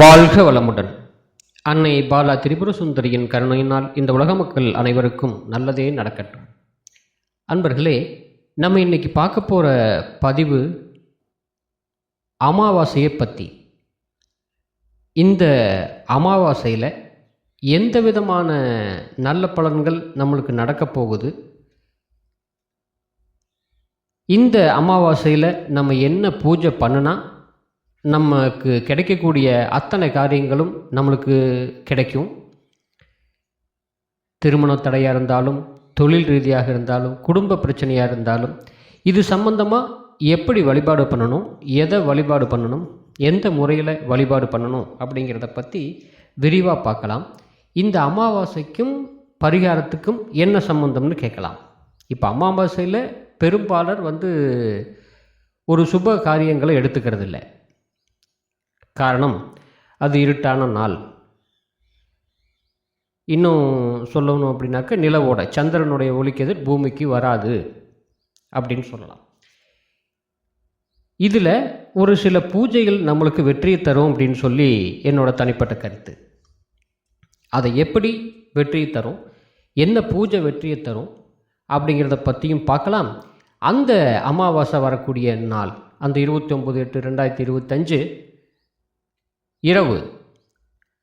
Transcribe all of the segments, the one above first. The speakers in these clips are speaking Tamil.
வாழ்க வளமுடன். அன்னை பாலா திரிபுர சுந்தரியின் கருணையினால் இந்த உலக மக்கள் அனைவருக்கும் நல்லதே நடக்கட்டும். அன்பர்களே, நம்ம இன்னைக்கு பார்க்க போகிற பதிவு அமாவாசையை பற்றி. இந்த அமாவாசையில் எந்த விதமான நல்ல பலன்கள் நம்மளுக்கு நடக்க போகுது, இந்த அமாவாசையில் நம்ம என்ன பூஜை பண்ணினா நமக்கு கிடைக்கக்கூடிய அத்தனை காரியங்களும் நம்மளுக்கு கிடைக்கும். திருமண தடையாக இருந்தாலும், தொழில் ரீதியாக இருந்தாலும், குடும்ப பிரச்சனையாக இருந்தாலும், இது சம்பந்தமாக எப்படி வழிபாடு பண்ணணும், எதை வழிபாடு பண்ணணும், எந்த முறையில் வழிபாடு பண்ணணும் அப்படிங்கிறத பற்றி விரிவாக பார்க்கலாம். இந்த அமாவாசைக்கும் பரிகாரத்துக்கும் என்ன சம்பந்தம்னு கேட்கலாம். இப்போ அமாவாசையில் பெரும்பாலர் ஒரு சுப காரியங்களை எடுத்துக்கிறது இல்லை. காரணம், அது இருட்டான நாள். இன்னும் சொல்லணும் அப்படின்னாக்க, நிலவோட சந்திரனுடைய ஒளிக்கதிர் பூமிக்கு வராது அப்படின்னு சொல்லலாம். இதில் ஒரு சில பூஜைகள் நம்மளுக்கு வெற்றியை தரும் அப்படின்னு சொல்லி என்னோட தனிப்பட்ட கருத்து. அதை எப்படி வெற்றியை தரும், என்ன பூஜை வெற்றியை தரும் அப்படிங்கிறத பற்றியும் பார்க்கலாம். அந்த அமாவாசை வரக்கூடிய நாள், அந்த 29/8/2025 இரவு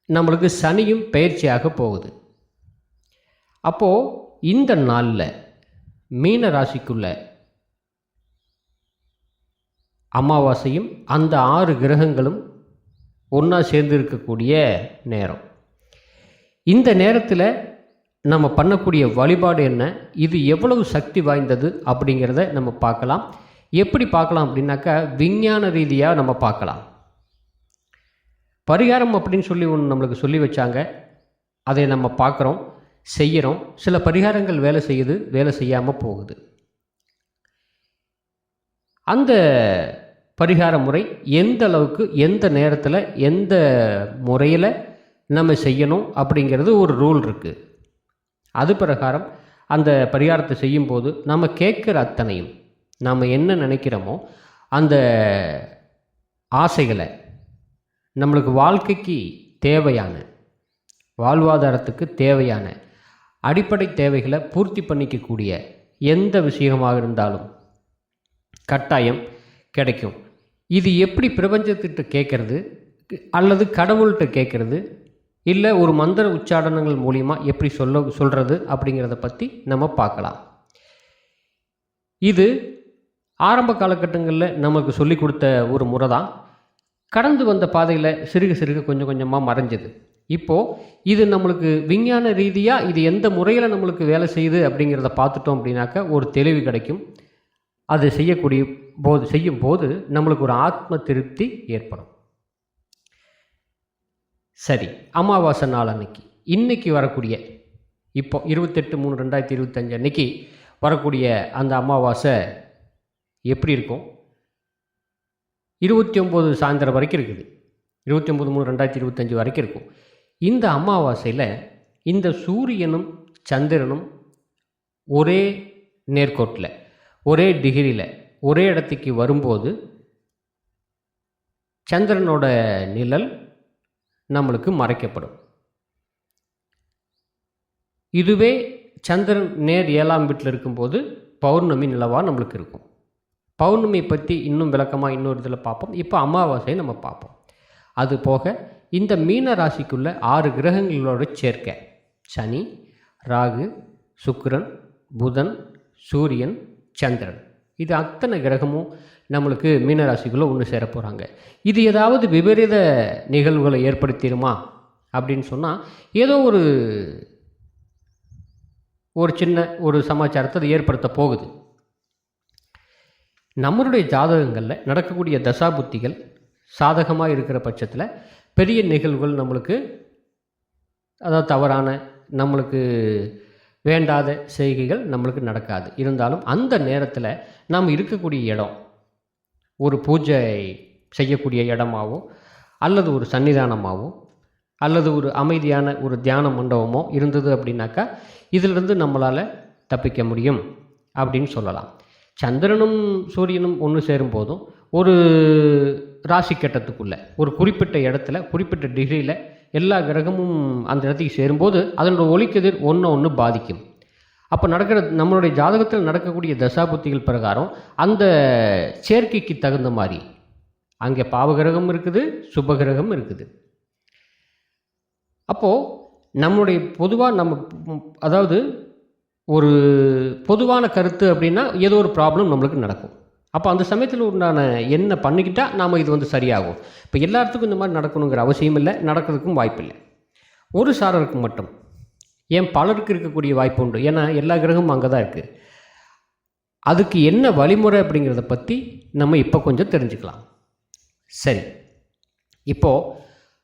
நம்மளுக்கு சனியும் பயிற்சியாக போகுது. அப்போது இந்த நாளில் மீன ராசிக்குள்ள அமாவாசையும் அந்த 6 கிரகங்களும் ஒன்றா சேர்ந்து இருக்கக்கூடிய நேரம். இந்த நேரத்தில் நம்ம பண்ணக்கூடிய வழிபாடு என்ன, இது எவ்வளவு சக்தி வாய்ந்தது அப்படிங்கிறத நம்ம பார்க்கலாம். எப்படி பார்க்கலாம் அப்படின்னாக்கா, விஞ்ஞான ரீதியாக நம்ம பார்க்கலாம். பரிகாரம் அப்படின்னு சொல்லி ஒன்று நம்மளுக்கு சொல்லி வச்சாங்க, அதை நம்ம பார்க்குறோம், செய்கிறோம். சில பரிகாரங்கள் வேலை செய்யுது, வேலை செய்யாமல் போகுது. அந்த பரிகார முறை எந்த அளவுக்கு, எந்த நேரத்தில், எந்த முறையில் நம்ம செய்யணும் அப்படிங்கிறது ஒரு ரூல் இருக்குது. அது பிரகாரம் அந்த பரிகாரத்தை செய்யும்போது நம்ம கேட்குற அத்தனையும், நாம் என்ன நினைக்கிறோமோ அந்த ஆசைகளை, நம்மளுக்கு வாழ்க்கைக்கு தேவையான, வாழ்வாதாரத்துக்கு தேவையான அடிப்படை தேவைகளை பூர்த்தி பண்ணிக்கக்கூடிய எந்த விஷயமாக இருந்தாலும் கட்டாயம் கிடைக்கும். இது எப்படி பிரபஞ்சத்திட்ட கேட்குறது, அல்லது கடவுள்கிட்ட கேட்குறது, இல்லை ஒரு மந்திர உச்சாடனங்கள் மூலியமாக எப்படி சொல்கிறது அப்படிங்கிறத பற்றி நம்ம பார்க்கலாம். இது ஆரம்ப காலகட்டங்களில் நமக்கு சொல்லி கொடுத்த ஒரு முறை தான். கடந்து வந்த பாதையில் சிறுக சிறுக கொஞ்சம் கொஞ்சமாக மறைஞ்சது. இப்போது இது நம்மளுக்கு விஞ்ஞான ரீதியாக இது எந்த முறையில் நம்மளுக்கு வேலை செய்யுது அப்படிங்கிறத பார்த்துட்டோம் அப்படின்னாக்கா ஒரு தெளிவு கிடைக்கும். அது செய்யும்போது நம்மளுக்கு ஒரு ஆத்ம திருப்தி ஏற்படும். சரி, அமாவாசை நாள் இன்னைக்கு வரக்கூடிய, இப்போ 28/3/2025 அன்னைக்கு வரக்கூடிய அந்த அமாவாசை எப்படி இருக்கும்? 29 சாயந்தரம் வரைக்கும் இருக்குது. 29/3/2025 வரைக்கும் இருக்கும். இந்த அமாவாசையில் இந்த சூரியனும் சந்திரனும் ஒரே நேர்கோட்டில், ஒரே டிகிரியில், ஒரே இடத்துக்கு வரும்போது சந்திரனோட நிழல் நம்மளுக்கு மறைக்கப்படும். இதுவே சந்திரன் நேர் 7ஆம் வீட்டில் இருக்கும்போது பௌர்ணமி நிலவாக நம்மளுக்கு இருக்கும். பௌர்ணமியை பற்றி இன்னும் விளக்கமாக இன்னொரு இதில் பார்ப்போம். இப்போ அமாவாசையை நம்ம பார்ப்போம். அது போக இந்த மீன ராசிக்குள்ள 6 கிரகங்களோட சேர்க்கை, சனி, ராகு, சுக்கிரன், புதன், சூரியன், சந்திரன், இது அத்தனை கிரகமும் நம்மளுக்கு மீனராசிக்குள்ளே ஒன்று சேர போகிறாங்க. இது ஏதாவது விபரீத நிகழ்வுகளை ஏற்படுத்திடுமா அப்படின்னு சொன்னால், ஏதோ ஒரு சின்ன ஒரு சமாச்சாரத்தை அது ஏற்படுத்த போகுது. நம்மளுடைய ஜாதகங்களில் நடக்கக்கூடிய தசாபுத்திகள் சாதகமாக இருக்கிற பட்சத்தில் பெரிய நிகழ்வுகள் நம்மளுக்கு, அதாவது தவறான, நம்மளுக்கு வேண்டாத செய்கைகள் நம்மளுக்கு நடக்காது. இருந்தாலும் அந்த நேரத்தில் நாம் இருக்கக்கூடிய இடம் ஒரு பூஜை செய்யக்கூடிய இடமாவோ, அல்லது ஒரு சன்னிதானமாவோ, அல்லது ஒரு அமைதியான ஒரு தியான மண்டபமோ இருந்தது அப்படின்னாக்கா இதிலிருந்து நம்மளால் தப்பிக்க முடியும் அப்படின்னு சொல்லலாம். சந்திரனும் சூரியனும் ஒன்று சேரும் போதும் ஒரு ராசி கட்டத்துக்குள்ளே ஒரு குறிப்பிட்ட இடத்துல குறிப்பிட்ட டிகிரியில் எல்லா கிரகமும் அந்த இடத்துக்கு சேரும்போது அதனோட ஒளிக்கதிர் ஒன்று பாதிக்கும். அப்போ நடக்கிற நம்மளுடைய ஜாதகத்தில் நடக்கக்கூடிய தசாபுத்திகள் பிரகாரம் அந்த சேர்க்கைக்கு தகுந்த மாதிரி அங்கே பாவகிரகம் இருக்குது, சுபகிரகம் இருக்குது. அப்போது நம்மளுடைய பொதுவாக அதாவது ஒரு பொதுவான கருத்து அப்படின்னா ஏதோ ஒரு ப்ராப்ளம் நம்மளுக்கு நடக்கும். அப்போ அந்த சமயத்தில் உண்டான என்ன பண்ணிக்கிட்டால் நாம் இது சரியாகும். இப்போ எல்லாத்துக்கும் இந்த மாதிரி நடக்கணுங்கிற அவசியம் இல்லை, நடக்கிறதுக்கும் வாய்ப்பில்லை. ஒரு சாரருக்கு மட்டும், ஏன் பலருக்கு இருக்கக்கூடிய வாய்ப்பு உண்டு. ஏன்னா எல்லா கிரகமும் அங்கே தான் இருக்குது. அதுக்கு என்ன வழிமுறை அப்படிங்கிறத பற்றி நம்ம இப்போ கொஞ்சம் தெரிஞ்சுக்கலாம். சரி, இப்போது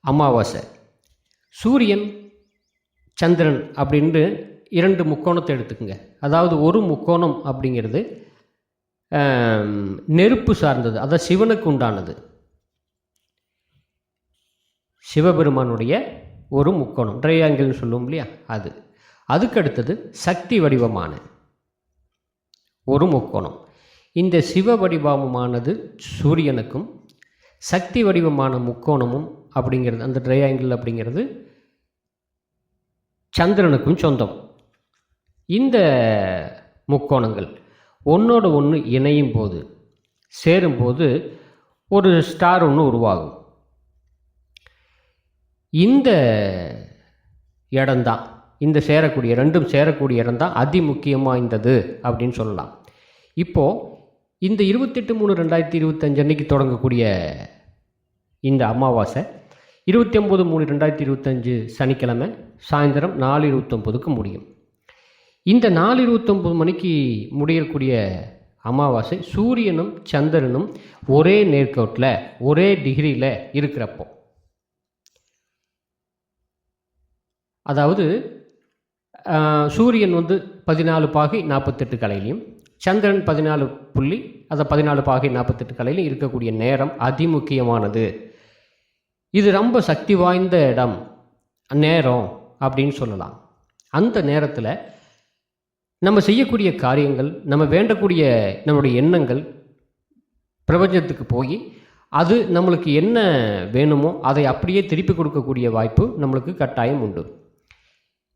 அமாவாசை, சூரியன், சந்திரன் அப்படின்ட்டு 2 முக்கோணத்தை எடுத்துக்கோங்க. அதாவது ஒரு முக்கோணம் அப்படிங்கிறது நெருப்பு சார்ந்தது, அதாவது சிவனுக்கு உண்டானது. சிவபெருமானுடைய ஒரு முக்கோணம், ட்ரையாங்கிள்னு சொல்லுவோம் இல்லையா, அதுக்கு அடுத்தது சக்தி வடிவமான ஒரு முக்கோணம். இந்த சிவ வடிவமானது சூரியனுக்கும், சக்தி வடிவமான முக்கோணமும் அப்படிங்கிறது, அந்த ட்ரையாங்கிள் அப்படிங்கிறது சந்திரனுக்கும் சொந்தம். இந்த முக்கோணங்கள் ஒன்றோடு ஒன்று இணையும் போது, சேரும்போது ஒரு ஸ்டார் ஒன்று உருவாகும். இந்த இடம்தான், இந்த ரெண்டும் சேரக்கூடிய இடம்தான் அதிமுக்கியம் வாய்ந்தது அப்படின்னு சொல்லலாம். இப்போது இந்த 28/3/2025 அன்னைக்கு தொடங்கக்கூடிய இந்த அமாவாசை 29/3/2025 சனிக்கிழமை சாயந்தரம் 4:29க்கு முடியும். இந்த 4:29 மணிக்கு முடியக்கூடிய அமாவாசை சூரியனும் சந்திரனும் ஒரே நேர்கோட்டில் ஒரே டிகிரியில் இருக்கிறப்போ, அதாவது சூரியன் 14 பாகை 48 கலையிலையும், சந்திரன் 14 பாகை 48 கலையிலையும் இருக்கக்கூடிய நேரம் அதிமுக்கியமானது. இது ரொம்ப சக்தி வாய்ந்த நேரம் அப்படின்னு சொல்லலாம். அந்த நேரத்தில் நம்ம செய்யக்கூடிய காரியங்கள், நம்ம வேண்டக்கூடிய நம்மளுடைய எண்ணங்கள் பிரபஞ்சத்துக்கு போய் அது நம்மளுக்கு என்ன வேணுமோ அதை அப்படியே திருப்பி கொடுக்கக்கூடிய வாய்ப்பு நம்மளுக்கு கட்டாயம் உண்டு.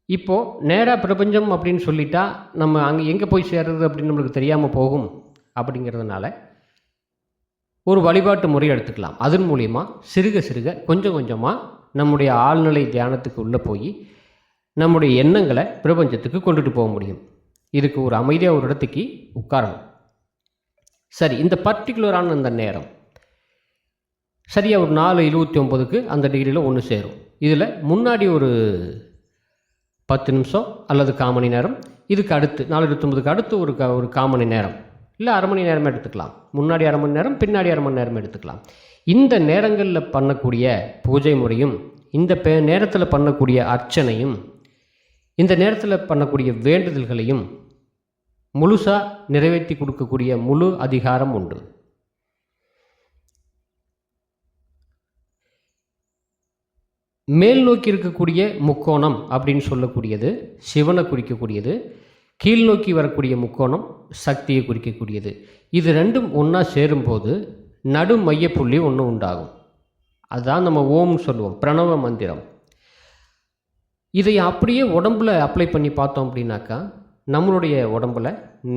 இப்போது நேராக பிரபஞ்சம் அப்படின்னு சொல்லிட்டா நம்ம அங்கே எங்கே போய் சேர்றது அப்படின்னு நம்மளுக்கு தெரியாமல் போகும். அப்படிங்கிறதுனால ஒரு வழிபாட்டு முறை எடுத்துக்கலாம். அதன் மூலிமா சிறுக கொஞ்சம் கொஞ்சமாக நம்முடைய ஆழ்நிலை தியானத்துக்கு உள்ளே போய் நம்முடைய எண்ணங்களை பிரபஞ்சத்துக்கு கொண்டுட்டு போக முடியும். இதுக்கு ஒரு அமைதியாக ஒரு இடத்துக்கு உட்காரணும். சரி, இந்த பர்டிகுலரான அந்த நேரம் சரியாக ஒரு 4:29க்கு அந்த டிகிரியில் ஒன்று சேரும். இதில் முன்னாடி ஒரு 10 நிமிஷம் அல்லது 1/4 மணி நேரம், இதுக்கு அடுத்து 4:29க்கு அடுத்து ஒரு 1/4 மணி நேரம் இல்லை அரை மணி நேரமே எடுத்துக்கலாம். முன்னாடி அரை மணி நேரம், பின்னாடி அரை மணி நேரம் எடுத்துக்கலாம். இந்த நேரங்களில் பண்ணக்கூடிய பூஜை முறையும், இந்த நேரத்தில் பண்ணக்கூடிய அர்ச்சனையும், இந்த நேரத்தில் பண்ணக்கூடிய வேண்டுதல்களையும் முழுசாக நிறைவேற்றி கொடுக்கக்கூடிய முழு அதிகாரம் உண்டு. மேல் நோக்கி இருக்கக்கூடிய முக்கோணம் அப்படின்னு சொல்லக்கூடியது சிவனை குறிக்கக்கூடியது, கீழ் நோக்கி வரக்கூடிய முக்கோணம் சக்தியை குறிக்கக்கூடியது. இது ரெண்டும் ஒன்றா சேரும்போது நடு மையப்புள்ளி ஒன்று உண்டாகும். அதுதான் நம்ம ஓம்னு சொல்லுவோம், பிரணவ மந்திரம். இதை அப்படியே உடம்புல அப்ளை பண்ணி பார்த்தோம் அப்படின்னாக்கா, நம்மளுடைய உடம்புல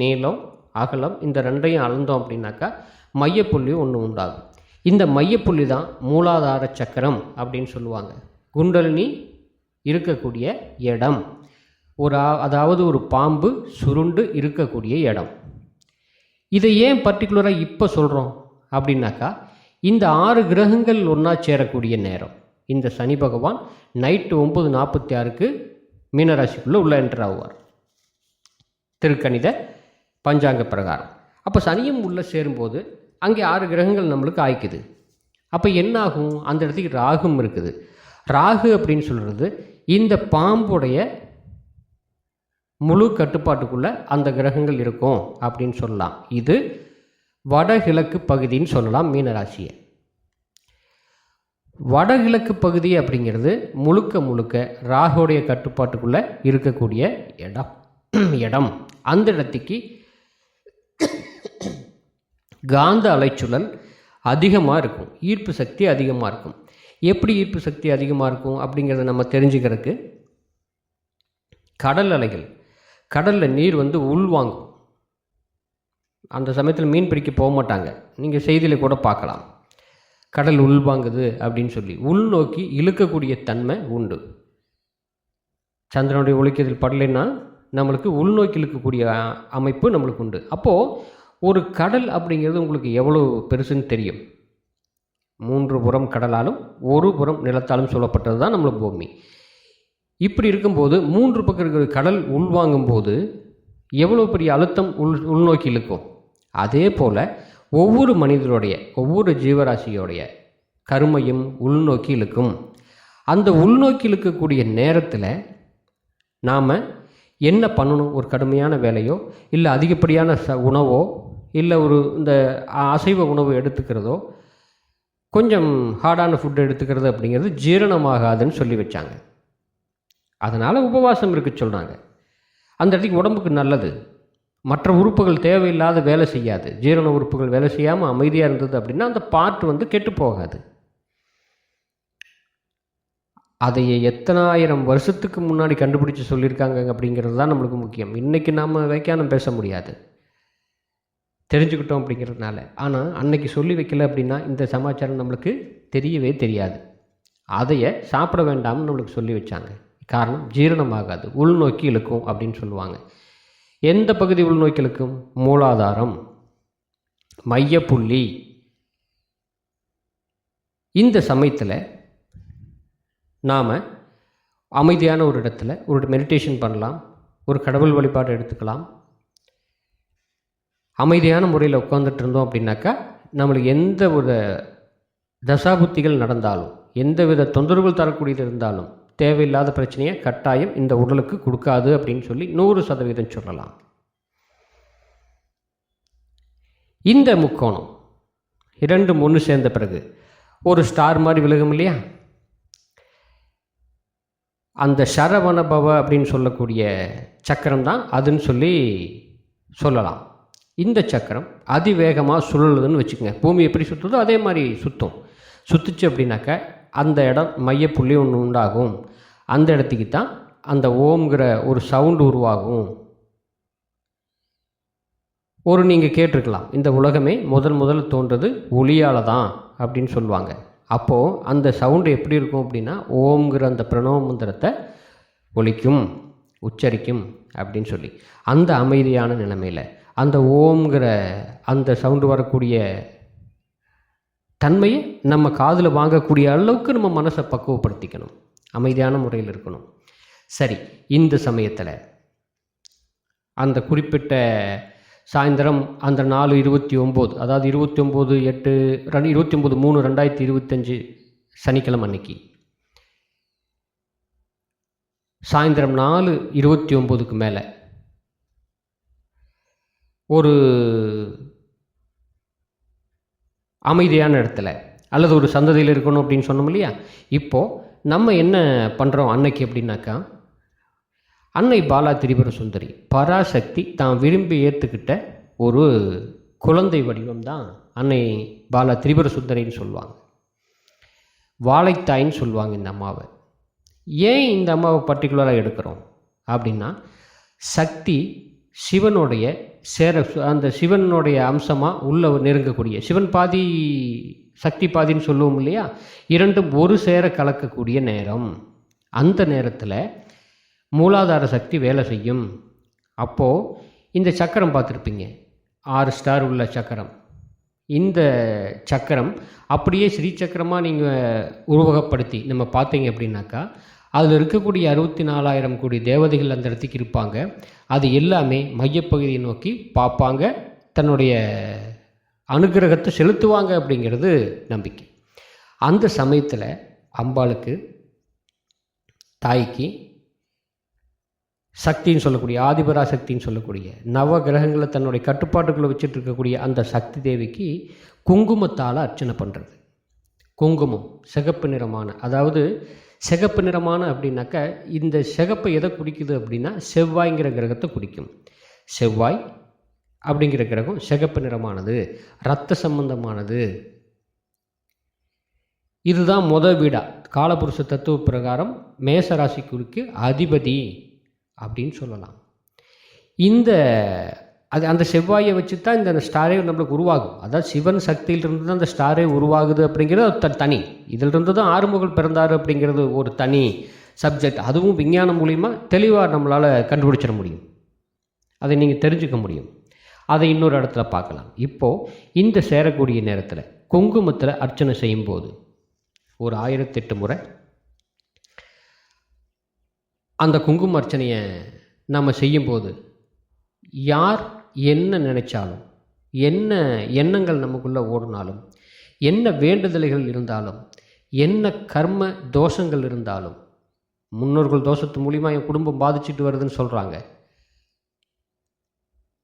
நீளம் அகலம் இந்த ரெண்டையும் அளந்தோம் அப்படின்னாக்கா மையப்புள்ளி ஒன்று உண்டாகும். இந்த மையப்புள்ளி தான் மூலாதார சக்கரம் அப்படின்னு சொல்லுவாங்க. குண்டலினி இருக்கக்கூடிய இடம், அதாவது ஒரு பாம்பு சுருண்டு இருக்கக்கூடிய இடம். இதை ஏன் பர்டிகுலராக இப்போ சொல்கிறோம் அப்படின்னாக்கா, இந்த 6 கிரகங்கள் ஒன்றா சேரக்கூடிய நேரம். இந்த சனி பகவான் நைட்டு 9:46க்கு மீனராசிக்குள்ளே உள்ள என்டர் ஆகுவார், திருக்கணித பஞ்சாங்க பிரகாரம். அப்போ சனியும் உள்ளே சேரும்போது அங்கே 6 கிரகங்கள் நம்மளுக்கு ஆய்க்குது. அப்போ என்ன ஆகும், அந்த இடத்துக்கு ராகும் இருக்குது. ராகு அப்படின்னு சொல்கிறது இந்த பாம்புடைய முழு கட்டுப்பாட்டுக்குள்ளே அந்த கிரகங்கள் இருக்கும் அப்படின்னு சொல்லலாம். இது வடகிழக்கு பகுதின்னு சொல்லலாம் மீனராசியை. வடகிழக்கு பகுதி அப்படிங்கிறது முழுக்க ராகுடைய கட்டுப்பாட்டுக்குள்ளே இருக்கக்கூடிய இடம். அந்த இடத்துக்கு காந்த அலைச்சுழல் அதிகமாக இருக்கும், ஈர்ப்பு சக்தி அதிகமாக இருக்கும். எப்படி ஈர்ப்பு சக்தி அதிகமாக இருக்கும் அப்படிங்கிறத நம்ம தெரிஞ்சுக்கிறதுக்கு கடல் அலைகள், கடலில் நீர் உள்வாங்கும். அந்த சமயத்தில் மீன் பிடிக்க போக மாட்டாங்க, நீங்கள் செய்தியில் கூட பார்க்கலாம். கடல் உள்வாங்குது அப்படின்னு சொல்லி உள்நோக்கி இழுக்கக்கூடிய தன்மை உண்டு. சந்திரனுடைய ஒளிக்கதில் படலைன்னா நம்மளுக்கு உள்நோக்கி இழுக்கக்கூடிய அமைப்பு நம்மளுக்கு உண்டு. அப்போது ஒரு கடல் அப்படிங்கிறது உங்களுக்கு எவ்வளோ பெருசுன்னு தெரியும். 3 புறம் கடலாலும் 1 புறம் நிலத்தாலும் சொல்லப்பட்டது தான் நம்மளுக்கு பூமி. இப்படி இருக்கும்போது 3 பக்கம் இருக்கிற கடல் உள்வாங்கும் போது எவ்வளோ பெரிய அழுத்தம் உள்நோக்கி இழுக்கும். அதே போல் ஒவ்வொரு மனிதனுடைய, ஒவ்வொரு ஜீவராசியோடைய கருமையும் உள்நோக்கி இழுக்கும். அந்த உள்நோக்கி இழுக்கக்கூடிய நேரத்தில் நாம் என்ன பண்ணணும்? ஒரு கடுமையான வேலையோ இல்லை அதிகப்படியான உணவோ இல்லை இந்த அசைவ உணவு எடுத்துக்கிறதோ, கொஞ்சம் ஹார்டான ஃபுட் எடுத்துக்கிறது அப்படிங்கிறது ஜீரணமாகாதுன்னு சொல்லி வச்சாங்க. அதனால் உபவாசம் இருக்க சொல்கிறாங்க. அந்த இடத்துக்கு உடம்புக்கு நல்லது. மற்ற உறுப்புகள் தேவையில்லாத வேலை செய்யாது. ஜீரண உறுப்புகள் வேலை செய்யாமல் அமைதியாக இருந்தது அப்படின்னா அந்த பார்ட் கெட்டு போகாது. அதையே எத்தனாயிரம் வருஷத்துக்கு முன்னாடி கண்டுபிடிச்சி சொல்லியிருக்காங்க அப்படிங்கிறது தான் நம்மளுக்கு முக்கியம். இன்றைக்கி நாம் வியாக்கியானம் பேச முடியாது, தெரிஞ்சுக்கிட்டோம் அப்படிங்கிறதுனால. ஆனால் அன்னைக்கு சொல்லி வைக்கல அப்படின்னா இந்த சமாச்சாரம் நம்மளுக்கு தெரியவே தெரியாது. அதையே சாப்பிட வேண்டாம்னு நம்மளுக்கு சொல்லி வச்சாங்க. காரணம், ஜீரணமாகாது, உள்நோக்கி இழுக்கும் அப்படின்னு சொல்லுவாங்க. எந்த பகுதி உள்நோக்கி இழுக்கும்? மூலாதாரம், மையப்புள்ளி. இந்த சமயத்தில் நாம் அமைதியான ஒரு இடத்துல ஒரு மெடிடேஷன் பண்ணலாம், ஒரு கடவுள் வழிபாடு எடுத்துக்கலாம். அமைதியான முறையில் உட்காந்துட்டு இருந்தோம் அப்படின்னாக்கா நம்மளுக்கு எந்த ஒரு தசாபுத்திகள் நடந்தாலும், எந்த வித தொந்தரவுகள் தரக்கூடியது இருந்தாலும் தேவையில்லாத பிரச்சனையை கட்டாயம் இந்த உடலுக்கு கொடுக்காது அப்படின்னு சொல்லி 100% சொல்லலாம். இந்த முக்கோணம் 2 ஒன்று சேர்ந்த பிறகு ஒரு ஸ்டார் மாதிரி விலகும் இல்லையா? அந்த சரவணபவ அப்படின்னு சொல்லக்கூடிய சக்கரம் தான் அதுன்னு சொல்லி சொல்லலாம். இந்த சக்கரம் அதிவேகமாக சுழலுதுன்னு வச்சுக்கோங்க. பூமி எப்படி சுற்றுதோ அதே மாதிரி சுற்றுச்சு அப்படின்னாக்க அந்த இடம் மையப்புள்ளி ஒன்று உண்டாகும். அந்த இடத்துக்கு தான் அந்த ஓம்ங்கிற ஒரு சவுண்டு உருவாகும். நீங்கள் கேட்டிருக்கலாம், இந்த உலகமே முதல்ல தோன்றது ஒளியால் தான் அப்படின்னு சொல்லுவாங்க. அப்போது அந்த சவுண்டு எப்படி இருக்கும் அப்படின்னா ஓம்ங்கிற அந்த பிரணவ மந்திரத்தை ஒலிக்கும், உச்சரிக்கும் அப்படின்னு சொல்லி அந்த அமைதியான நிலைமையில் அந்த ஓம்ங்கிற அந்த சவுண்டு வரக்கூடிய தன்மையை நம்ம காதில் வாங்கக்கூடிய அளவுக்கு நம்ம மனசை பக்குவப்படுத்திக்கணும், அமைதியான முறையில் இருக்கணும். சரி, இந்த சமயத்தில் அந்த குறிப்பிட்ட சாயந்தரம் அந்த 4:29, அதாவது 29/3/2025 சனிக்கிழமை அன்னைக்கு சாயந்தரம் 4:29க்கு மேலே ஒரு அமைதியான இடத்துல அல்லது ஒரு சந்ததியில் இருக்கணும் அப்படின்னு சொன்னோம் இல்லையா? இப்போது நம்ம என்ன பண்ணுறோம் அன்னைக்கு அப்படின்னாக்கா, அன்னை பாலா திரிபுர சுந்தரி பராசக்தி தான் விரும்பி ஏற்றுக்கிட்ட ஒரு குழந்தை வடிவம் தான் அன்னை பாலா திரிபுர சுந்தரின்னு சொல்லுவாங்க. வாழைத்தாயின்னு சொல்லுவாங்க இந்த அம்மாவை. ஏன் இந்த அம்மாவை பர்டிகுலராக எடுக்கிறோம் அப்படின்னா, சக்தி சிவனுடைய அந்த சிவனுடைய அம்சமாக உள்ள நெருங்கக்கூடிய, சிவன் பாதி சக்தி பாதின்னு சொல்லுவோம் இல்லையா? இரண்டும் ஒரு சேர கலக்கக்கூடிய நேரம். அந்த நேரத்தில் மூலாதார சக்தி வேலை செய்யும். அப்போது இந்த சக்கரம் பார்த்துருப்பீங்க, 6 ஸ்டார் உள்ள சக்கரம். இந்த சக்கரம் அப்படியே ஸ்ரீசக்கரமாக நீங்கள் உருவகப்படுத்தி நம்ம பார்த்தீங்க அப்படின்னாக்கா, அதில் இருக்கக்கூடிய 64,000 கோடி தேவதைகள் அந்த இடத்துக்கு இருப்பாங்க. அது எல்லாமே மையப்பகுதியை நோக்கி பார்ப்பாங்க, தன்னுடைய அனுகிரகத்தை செலுத்துவாங்க அப்படிங்கிறது நம்பிக்கை. அந்த சமயத்தில் அம்பாளுக்கு, தாய்க்கு, சக்தின்னு சொல்லக்கூடிய ஆதிபராசக்தின்னு சொல்லக்கூடிய நவ கிரகங்களை தன்னுடைய கட்டுப்பாட்டுக்குள்ளே வச்சுட்டு இருக்கக்கூடிய அந்த சக்தி தேவிக்கு குங்குமத்தால் அர்ச்சனை பண்ணுறது. குங்குமம் சிகப்பு நிறமான, அதாவது சிகப்பு நிறமான அப்படின்னாக்கா இந்த சிகப்பை எதை குறிக்குது அப்படின்னா செவ்வாய்ங்கிற கிரகத்தை குறிக்கும். செவ்வாய் அப்படிங்கிற கிரகம் சிகப்பு நிறமானது, இரத்த சம்பந்தமானது இதுதான் வீடா காலபுருஷ தத்துவ பிரகாரம் மேச ராசிக்கு அதிபதி அப்படின்னு சொல்லலாம். இந்த அந்த செவ்வாயை வச்சு தான் இந்த ஸ்டாரே நம்மளுக்கு உருவாகும். அதாவது சிவன் சக்தியிலிருந்து தான் அந்த ஸ்டாரே உருவாகுது அப்படிங்கிறது தனி. இதிலிருந்து தான் ஆறுமுகல் பிறந்தார் அப்படிங்கிறது ஒரு தனி சப்ஜெக்ட். அதுவும் விஞ்ஞானம் மூலிமா தெளிவாக நம்மளால் கண்டுபிடிச்சிட முடியும், அதை நீங்கள் தெரிஞ்சுக்க முடியும். அதை இன்னொரு இடத்துல பார்க்கலாம். இப்போது இந்த சேரக்கூடிய நேரத்தில் குங்குமத்தில் அர்ச்சனை செய்யும்போது ஒரு 1008 முறை அந்த குங்கும அர்ச்சனையை நம்ம செய்யும்போது யார் என்ன நினைச்சாலும், என்ன எண்ணங்கள் நமக்குள்ளே ஓடினாலும், என்ன வேண்டுதல்கள் இருந்தாலும், என்ன கர்ம தோஷங்கள் இருந்தாலும், முன்னோர்கள் தோஷத்து மூலிமா என் குடும்பம் பாதிச்சுட்டு வருதுன்னு சொல்கிறாங்க,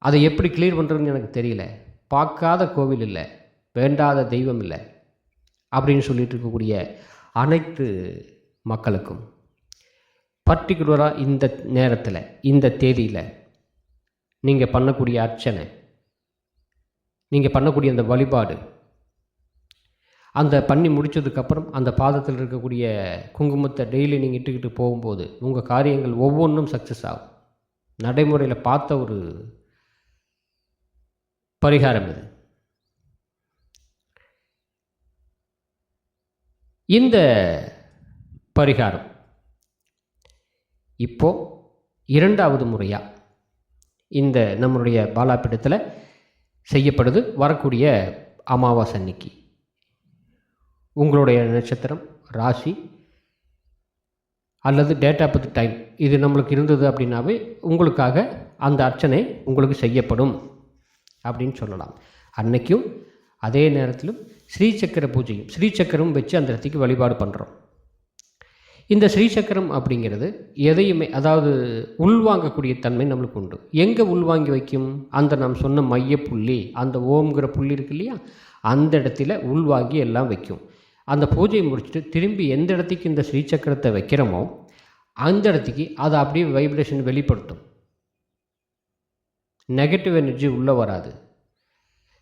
அதை எப்படி கிளியர் பண்ணுறதுன்னு எனக்கு தெரியல, பார்க்காத கோவில் இல்லை, வேண்டாத தெய்வம் இல்லை அப்படின்னு சொல்லிட்டு இருக்கக்கூடிய அனைத்து மக்களுக்கும் பர்டிகுலராக இந்த நேரத்தில் இந்த தேதியில் நீங்கள் பண்ணக்கூடிய அர்ச்சனை, நீங்கள் பண்ணக்கூடிய அந்த வழிபாடு, அந்த பண்ணி முடித்ததுக்கப்புறம் அந்த பாதத்தில் இருக்கக்கூடிய குங்குமத்தை டெய்லி நீங்கள் இட்டுக்கிட்டு போகும்போது உங்கள் காரியங்கள் ஒவ்வொன்றும் சக்ஸஸ் ஆகும். நடைமுறையில் பார்த்த ஒரு பரிகாரம் இது. இந்த பரிகாரம் இப்போது 2வது முறையாக இந்த நம்மளுடைய பாலாப்பீடத்தில் செய்யப்படுது. வரக்கூடிய அமாவாசை அன்னைக்கு உங்களுடைய நட்சத்திரம், ராசி அல்லது டேட் ஆஃப் பர்த் டைம் இது நம்மளுக்கு இருந்தது அப்படின்னாவே உங்களுக்காக அந்த அர்ச்சனை உங்களுக்கு செய்யப்படும் அப்படின்னு சொல்லலாம். அன்னைக்கும் அதே நேரத்திலும் ஸ்ரீசக்கர பூஜையும் ஸ்ரீசக்கரம் வச்சு அந்த இடத்துக்கு வழிபாடு பண்ணுறோம். இந்த ஸ்ரீசக்கரம் அப்படிங்கிறது எதையுமே, அதாவது உள்வாங்கக்கூடிய தன்மை நம்மளுக்கு உண்டு. எங்கே உள்வாங்கி வைக்கும்? அந்த நாம் சொன்ன மையப்புள்ளி, அந்த ஓம்ங்கிற புள்ளி இருக்கு இல்லையா, அந்த இடத்துல உள்வாங்கி எல்லாம் வைக்கும். அந்த பூஜையை முடிச்சுட்டு திரும்பி எந்த இடத்துக்கு இந்த ஸ்ரீசக்கரத்தை வைக்கிறோமோ அந்த இடத்துக்கு அதை அப்படியே வைப்ரேஷன் வெளிப்படுத்தும். நெகட்டிவ் எனர்ஜி உள்ளே வராது.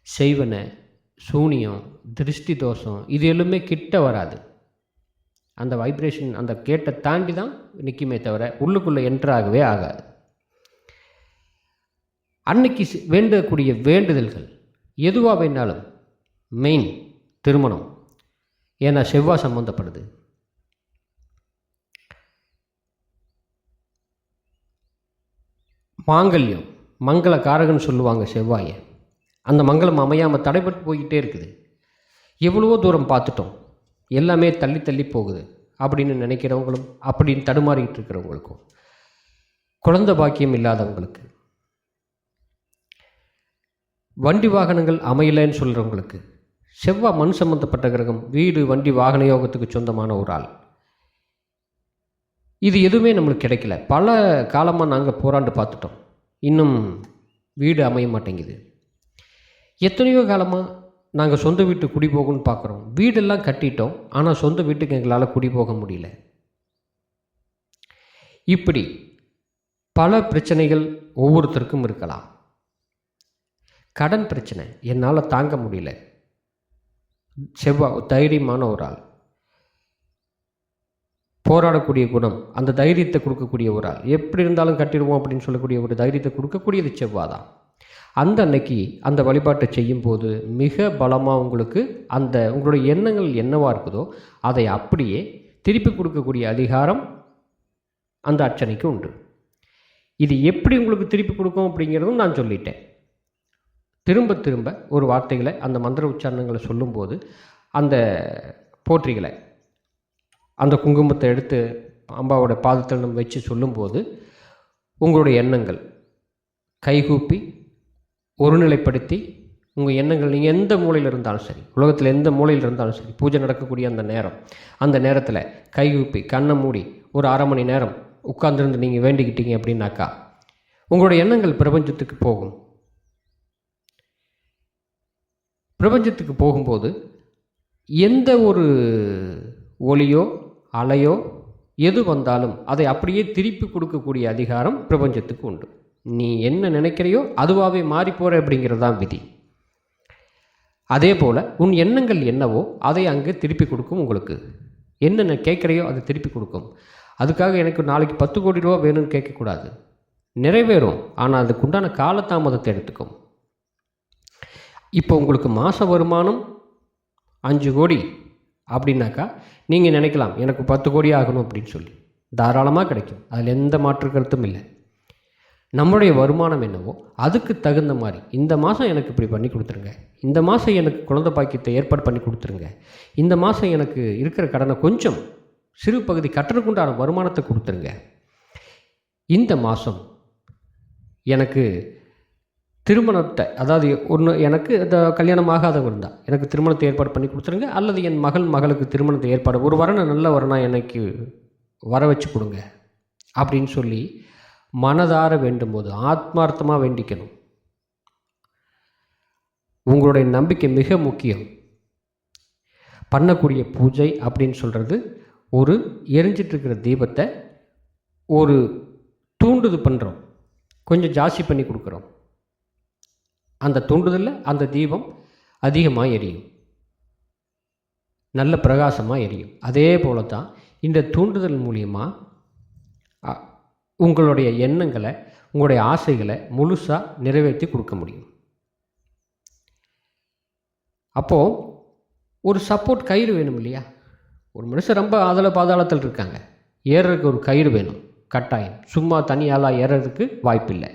செய்வனை, சூனியம், திருஷ்டி தோஷம் இது எல்லாமே கிட்ட வராது. அந்த வைப்ரேஷன் அந்த கேட்டை தாண்டி தான் நிற்குமே தவிர உள்ளுக்குள்ளே என்ட்ராகவே ஆகாது. அன்னைக்கு வேண்டக்கூடிய வேண்டுதல்கள் எதுவாக வேண்டாலும், மெயின் திருமணம், ஏன்னா செவ்வாய் சம்பந்தப்படுது. மாங்கல்யம், மங்கள காரகன்னு சொல்லுவாங்க செவ்வாயை. அந்த மங்களம் அமையாமல் தடைப்பட்டு போய்கிட்டே இருக்குது. எவ்வளவோ தூரம் பார்த்துட்டோம், எல்லாமே தள்ளி தள்ளி போகுது அப்படின்னு நினைக்கிறவங்களும், அப்படின்னு தடுமாறிக்கிட்டு இருக்கிறவங்களுக்கும், குழந்தை பாக்கியம் இல்லாதவங்களுக்கு, வண்டி வாகனங்கள் அமையலைன்னு சொல்கிறவங்களுக்கு, செவ்வாய் மண் சம்பந்தப்பட்ட கிரகம், வீடு வண்டி வாகன யோகத்துக்கு சொந்தமான ஒரு ஆள், இது எதுவுமே நம்மளுக்கு கிடைக்கல. பல காலமாக நாங்கள் போராண்டு பார்த்துட்டோம், இன்னும் வீடு அமைய மாட்டேங்குது. எத்தனையோ காலமாக நாங்கள் சொந்த வீட்டு குடி போகணும்னு பார்க்குறோம், வீடெல்லாம் கட்டிட்டோம், ஆனால் சொந்த வீட்டுக்கு எங்களால் குடி போக முடியல. இப்படி பல பிரச்சனைகள் ஒவ்வொருத்தருக்கும் இருக்கலாம். கடன் பிரச்சனை, என்னால் தாங்க முடியல. செவ்வாய் தைரியமான ஒரு ஆள், போராடக்கூடிய குணம், அந்த தைரியத்தை கொடுக்கக்கூடிய ஒரு ஆள், எப்படி இருந்தாலும் கட்டிடுவோம் அப்படின்னு சொல்லக்கூடிய ஒரு தைரியத்தை கொடுக்கக்கூடியது செவ்வாய் தான். அந்த அன்னைக்கு அந்த வழிபாட்டை செய்யும்போது மிக பலமாக உங்களுக்கு அந்த உங்களுடைய எண்ணங்கள் என்னவாக இருக்குதோ அதை அப்படியே திருப்பி கொடுக்கக்கூடிய அதிகாரம் அந்த அர்ச்சனைக்கு உண்டு. இது எப்படி உங்களுக்கு திருப்பி கொடுக்கும் அப்படிங்கிறதும் நான் சொல்லிட்டேன். திரும்ப திரும்ப ஒரு வார்த்தைகளை, அந்த மந்திர உச்சாரணங்களை சொல்லும்போது, அந்த போற்றிகளை, அந்த குங்குமத்தை எடுத்து அம்பாவோட பாதத்தில் நம்ம வச்சு சொல்லும்போது உங்களுடைய எண்ணங்கள் கைகூப்பி ஒருநிலைப்படுத்தி, உங்கள் எண்ணங்கள் நீங்கள் எந்த மூலையில் இருந்தாலும் சரி, உலகத்தில் எந்த மூலையில் இருந்தாலும் சரி, பூஜை நடக்கக்கூடிய அந்த நேரத்தில் கைகூப்பி கண்ணை மூடி ஒரு 1/2 மணி நேரம் உட்கார்ந்துருந்து நீங்கள் வேண்டிக்கிட்டீங்க அப்படின்னாக்கா உங்களுடைய எண்ணங்கள் பிரபஞ்சத்துக்கு போகும். பிரபஞ்சத்துக்கு போகும்போது எந்த ஒரு ஒளியோ அலையோ எது வந்தாலும் அதை அப்படியே திருப்பி கொடுக்கக்கூடிய அதிகாரம் பிரபஞ்சத்துக்கு உண்டு. நீ என்ன நினைக்கிறையோ அதுவாகவே மாறி போகிற அப்படிங்கிறது தான் விதி. அதே போல் உன் எண்ணங்கள் என்னவோ அதை அங்கே திருப்பி கொடுக்கும். உங்களுக்கு என்னென்ன கேட்குறையோ அதை திருப்பி கொடுக்கும். அதுக்காக எனக்கு நாளைக்கு 10 கோடி ரூபா வேணும்னு கேட்கக்கூடாது. நிறைவேறும், ஆனால் அதுக்குண்டான காலதாமதத்தை எடுத்துக்கும். இப்போ உங்களுக்கு மாத வருமானம் 5 கோடி அப்படின்னாக்கா நீங்கள் நினைக்கலாம் எனக்கு 10 கோடி ஆகணும் அப்படின்னு சொல்லி. தாராளமாக கிடைக்கும், அதில் எந்த மாற்று கருத்தும் இல்லை. நம்மளுடைய வருமானம் என்னவோ அதுக்கு தகுந்த மாதிரி இந்த மாதம் எனக்கு இப்படி பண்ணி கொடுத்துருங்க, இந்த மாதம் எனக்கு குழந்தை பாக்கியத்தை ஏற்பாடு பண்ணி கொடுத்துருங்க, இந்த மாதம் எனக்கு இருக்கிற கடனை கொஞ்சம் சிறு பகுதி கட்டணக்குண்டான வருமானத்தை கொடுத்துருங்க, இந்த மாதம் எனக்கு திருமணத்தை, அதாவது ஒன்று எனக்கு இந்த கல்யாணம் ஆகாதவங்க இருந்தால் எனக்கு திருமணத்தை ஏற்பாடு பண்ணி கொடுத்துருங்க, அல்லது என் மகளுக்கு திருமணத்தை ஏற்பாடு, ஒரு வரனை நல்ல வரனா எனக்கு வர வச்சு கொடுங்க அப்படின்னு சொல்லி மனதார வேண்டும் போது ஆத்மார்த்தமாக வேண்டிக்கணும். உங்களுடைய நம்பிக்கை மிக முக்கியம். பண்ணக்கூடிய பூஜை அப்படின்னு சொல்கிறது ஒரு எரிஞ்சிட்ருக்கிற தீபத்தை ஒரு தூண்டுது பண்ணுறோம், கொஞ்சம் ஜாஸ்தி பண்ணி கொடுக்குறோம். அந்த தூண்டுதலில் அந்த தீபம் அதிகமாக எரியும், நல்ல பிரகாசமாக எரியும். அதே போல தான் இந்த தூண்டுதல் மூலியமாக உங்களுடைய எண்ணங்களை, உங்களுடைய ஆசைகளை முழுசாக நிறைவேற்றி கொடுக்க முடியும். அப்போது ஒரு சப்போர்ட் கயிறு வேணும் இல்லையா? ஒரு மனுஷன் ரொம்ப பாதாளத்தில் இருக்காங்க, ஏறுறதுக்கு ஒரு கயிறு வேணும் கட்டாயம். சும்மா தனியாளாக ஏறுறதுக்கு வாய்ப்பில்லை.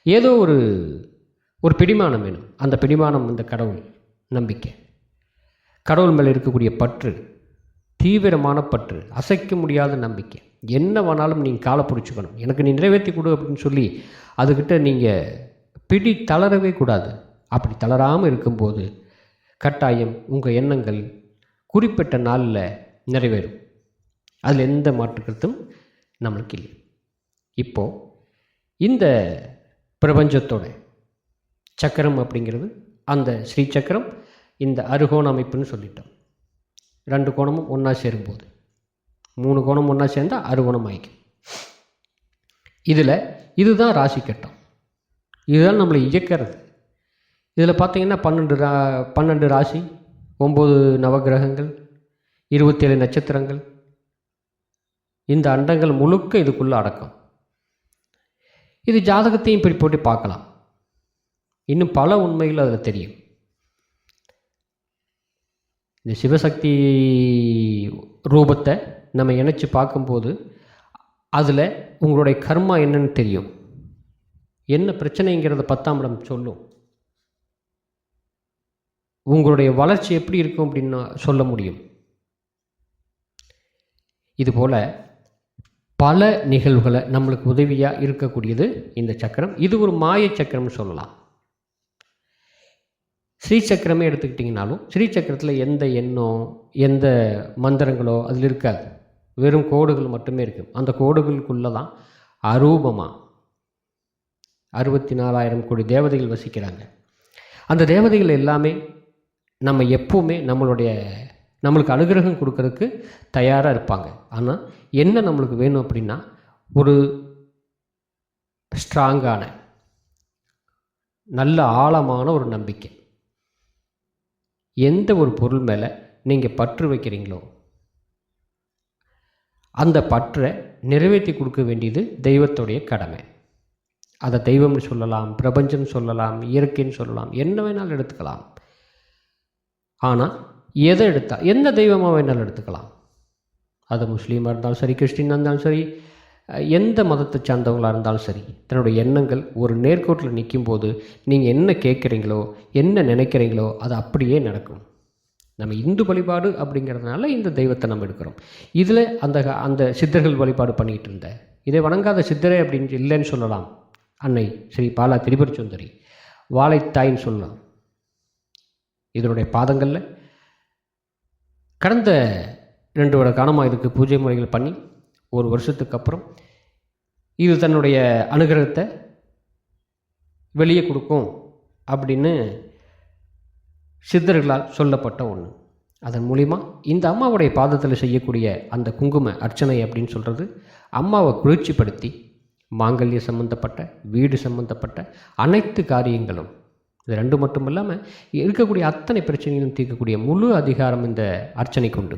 ஏதோ ஒரு பிடிமானம் வேணும். அந்த பிடிமானம் இந்த கடவுள் நம்பிக்கை, கடவுள் மேலே இருக்கக்கூடிய பற்று, தீவிரமான பற்று, அசைக்க முடியாத நம்பிக்கை. என்ன வேணாலும் நீங்கள் காலை பிடிச்சிக்கணும், எனக்கு நீ நிறைவேற்றி கொடு அப்படின்னு சொல்லி அதுக்கிட்ட நீங்கள் பிடி தளரவே கூடாது. அப்படி தளராமல் இருக்கும்போது கட்டாயம் உங்கள் எண்ணங்கள் குறிப்பிட்ட நாளில் நிறைவேறும். அதில் எந்த மாற்றுக்கருத்தும் நம்மளுக்கு இல்லை. இப்போது இந்த பிரபஞ்சத்தோட சக்கரம் அப்படிங்கிறது அந்த ஸ்ரீ சக்கரம், இந்த அறுகோண அமைப்புன்னு சொல்லிட்டோம். 2 கோணமும் ஒன்றா சேரும்போது 3 கோணம் ஒன்றா சேர்ந்தால் அறுகோணம் ஆகிக்கும். இதுதான் ராசி கட்டம், இதுதான் நம்மளை இயக்கிறது. இதில் பார்த்தீங்கன்னா 12 ராசி, 9 நவகிரகங்கள், 27 நட்சத்திரங்கள், இந்த அண்டங்கள் முழுக்க இதுக்குள்ளே அடக்கம். இது ஜாதகத்தையும் இப்படி போட்டு பார்க்கலாம். இன்னும் பல உண்மைகள் அதில் தெரியும். இந்த சிவசக்தி ரூபத்தை நம்ம இணைச்சி பார்க்கும்போது அதில் உங்களுடைய கர்மா என்னன்னு தெரியும், என்ன பிரச்சனைங்கிறத 10ஆம் இடம் சொல்லும். உங்களுடைய வளர்ச்சி எப்படி இருக்கும் அப்படின்னு சொல்ல முடியும். இதுபோல் பல நிகழ்வுகளை நம்மளுக்கு உதவியாக இருக்கக்கூடியது இந்த சக்கரம். இது ஒரு மாய சக்கரம்னு சொல்லலாம். ஸ்ரீ சக்கரமே எடுத்துக்கிட்டிங்கனாலும் ஸ்ரீ சக்கரத்தில் எந்த எண்ணம், எந்த மந்திரங்களோ அதில் இருக்காது. வெறும் கோடுகள் மட்டுமே இருக்கும். அந்த கோடுகளுக்குள்ளே தான் அரூபமாக 64,000 கோடி தேவதைகள் வசிக்கிறாங்க. அந்த தேவதைகள் எல்லாமே நம்ம எப்போவுமே நம்மளுக்கு அனுகிரகம் கொடுக்கறதுக்கு தயாராக இருப்பாங்க. ஆனால் என்ன நம்மளுக்கு வேணும் அப்படின்னா ஒரு ஸ்ட்ராங்கான நல்ல ஆழமான ஒரு நம்பிக்கை. எந்த ஒரு பொருள் மேலே நீங்கள் பற்று வைக்கிறீங்களோ அந்த பற்றை நிறைவேற்றி கொடுக்க வேண்டியது தெய்வத்துடைய கடமை. அதை தெய்வம்னு சொல்லலாம், பிரபஞ்சம்னு சொல்லலாம், இயற்கைன்னு சொல்லலாம், என்ன வேணாலும் எடுத்துக்கலாம். ஆனால் எதை எடுத்தால் எந்த தெய்வமாக வேணாலும் எடுத்துக்கலாம். அது முஸ்லீமாக இருந்தாலும் சரி, கிறிஸ்டினாக இருந்தாலும் சரி, எந்த மதத்தை சார்ந்தவங்களாக இருந்தாலும் சரி, தன்னுடைய எண்ணங்கள் ஒரு நேர்கோட்டில் நிற்கும்போது நீங்கள் என்ன கேட்குறீங்களோ, என்ன நினைக்கிறீங்களோ அது அப்படியே நடக்கும். நம்ம இந்து வழிபாடு அப்படிங்கிறதுனால இந்த தெய்வத்தை நம்ம எடுக்கிறோம். இதில் அந்த சித்தர்கள் வழிபாடு பண்ணிகிட்டு இருந்த இதை வணங்காத சித்தரே அப்படின்னு இல்லைன்னு சொல்லலாம். அன்னை ஸ்ரீ பாலா திரிபுர சுந்தரி வாழைத்தாயின்னு சொல்லலாம். இதனுடைய பாதங்களில் கடந்த 2 வருட காலமாக இதுக்கு பூஜை முறைகள் பண்ணி 1 வருஷத்துக்கு அப்புறம் இது தன்னுடைய அனுகிரகத்தை வெளியே கொடுக்கும் அப்படின்னு சித்தர்களால் சொல்லப்பட்ட ஒன்று. அதன் மூலிமா இந்த அம்மாவுடைய பாதத்தில் செய்யக்கூடிய அந்த குங்கும அர்ச்சனை அப்படின்னு சொல்கிறது அம்மாவை குளிர்ச்சிப்படுத்தி மாங்கல்ய சம்பந்தப்பட்ட, வீடு சம்பந்தப்பட்ட அனைத்து காரியங்களும் இது 2 மட்டும் இல்லாமல் இருக்கக்கூடிய அத்தனை பிரச்சனைகளும் தீர்க்கக்கூடிய முழு அதிகாரம் இந்த அர்ச்சனைக்கு உண்டு.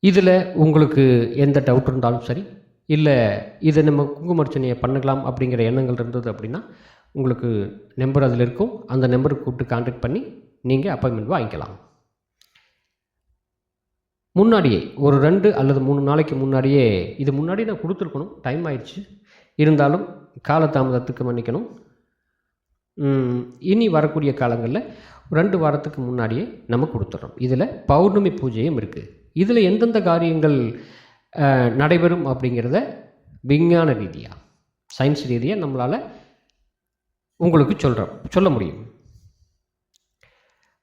இதில் உங்களுக்கு எந்த டவுட் இருந்தாலும் சரி, இல்லை இதை நம்ம குங்கும அர்ச்சனையை பண்ணலாம் அப்படிங்கிற எண்ணங்கள் இருந்தது அப்படின்னா உங்களுக்கு நம்பர் அதில் இருக்கும். அந்த நம்பருக்கு கூப்பிட்டு கான்டாக்ட் பண்ணி நீங்கள் அப்பாயின்மெண்ட் வாங்கிக்கலாம். முன்னாடியே ஒரு 2 அல்லது 3 நாளைக்கு முன்னாடியே, இது முன்னாடி நான் கொடுத்துருக்கணும், டைம் ஆயிடுச்சு, இருந்தாலும் காலதாமதத்துக்கு மன்னிக்கணும். இனி வரக்கூடிய காலங்களில் 2 வாரத்துக்கு முன்னாடியே நம்ம கொடுத்துட்றோம். இதில் பௌர்ணமி பூஜையும் இருக்குது. இதில் எந்தெந்த காரியங்கள் நடைபெறும் அப்படிங்கிறத விஞ்ஞான ரீதியாக, சயின்ஸ் ரீதியாக நம்மளால் உங்களுக்கு சொல்ல முடியும்.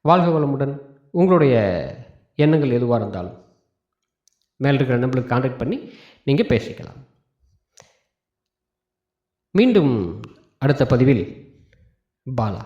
வாழ்க வளமுடன். உங்களுடைய எண்ணங்கள் எதுவாக இருந்தாலும் மேல் இருக்கிற நம்பருக்கு கான்டாக்ட் பண்ணி நீங்கள் பேசிக்கலாம். மீண்டும் அடுத்த பதிவில் பாலா.